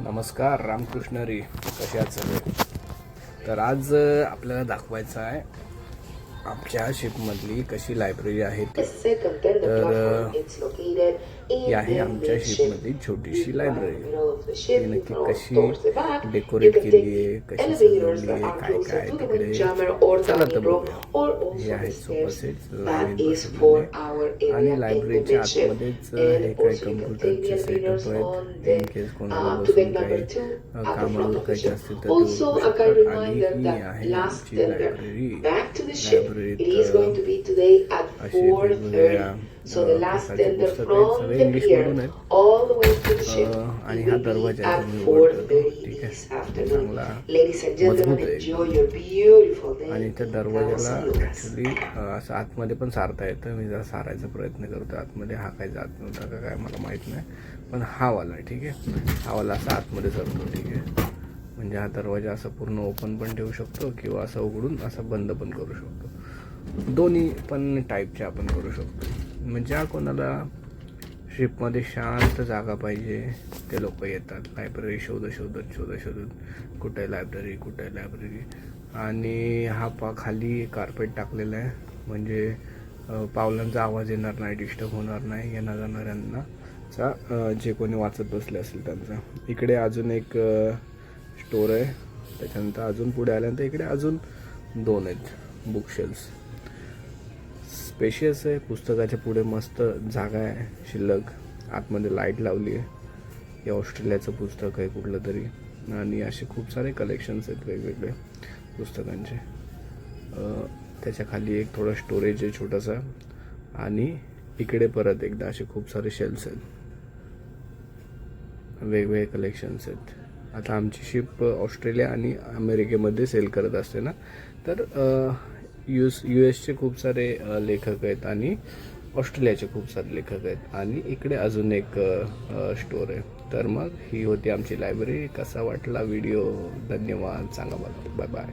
नमस्कार रामकृष्ण री, कसे आहात सगळे? तर आज आपल्याला दाखवायचं आहे आमच्या शिपमधली कशी लायब्ररी आहे ती. तर ही आहे आमच्या शिपमधली छोटीशी लायब्ररी. ती नक्की कशी डेकोरेट केली आहे, कशी सजवली आहे, काय काय तिकडे, चला तर बघूया. हे आहेत सोफा सेट्स लाईनीत बसवलेले आणि लायब्ररीच्या आतमध्येच हे काही कम्प्युटरचे सेटअप आहेत. इन केस कोणाला बसून काही कामं उरकायची असतील तर ते उरकू शकतात. आणि ही आहे आमची लायब्ररी. लायब्ररीत असे वेगवेगळ्या प्रकारचे पुस्तकं आहेत, सगळे इंग्लिशमधून आहेत. आणि हा दरवाजा आहे, तुम्ही उघडतो, ठीक आहे, चांगला मजबूत आहे. आणि त्या दरवाजाला ॲक्च्युली असं आतमध्ये पण सारता येतं. मी जरा सारायचा प्रयत्न करतो. आतमध्ये हा काय जात नव्हता का काय मला माहीत नाही, पण हा वाला आहे, ठीक आहे. हा वाला असा आतमध्ये सरतो, ठीक आहे. म्हणजे हा दरवाजा असा पूर्ण ओपन पण ठेवू शकतो किंवा असा उघडून असा बंद पण करू शकतो. दोन्ही पण टाईपचे आपण करू शकतो. म्हणजे ज्या कोणाला शिपमध्ये शांत जागा पाहिजे ते लोक येतात. लायब्ररी शोधत कुठे लायब्ररी. आणि हा खाली कार्पेट टाकलेला आहे, म्हणजे पावलांचा आवाज येणार नाही, डिस्टर्ब होणार नाही येणार जाणाऱ्यांना, जे कोणी वाचत बसले असेल त्यांचा. इकडे अजून एक स्टोर आहे. त्याच्यानंतर अजून पुढे आल्यानंतर इकडे अजून 2 आहेत बुकशेल्स. स्पेशियस आहे. पुस्तकाच्या पुढे मस्त जागा आहे शिल्लक. आतमध्ये लाईट लावली आहे. हे ऑस्ट्रेलियाचं पुस्तक आहे कुठलं तरी. आणि असे खूप सारे कलेक्शन्स आहेत वेगवेगळे पुस्तकांचे. त्याच्या खाली एक थोडा स्टोरेज आहे छोटासा. आणि इकडे परत एकदा असे खूप सारे शेल्फ्स आहेत, वेगवेगळे कलेक्शन्स आहेत. आता आमची शिप ऑस्ट्रेलिया आणि अमेरिकेमध्ये सेल करत असते ना, तर US चे खूप सारे लेखक आहेत आणि ऑस्ट्रेलियाचे खूप सारे लेखक आहेत. आणि इकडे अजून एक स्टोर आहे. तर मग ही होती आमची लायब्ररी. कसा वाटला व्हिडिओ? धन्यवाद, सांगा मला. Bye bye.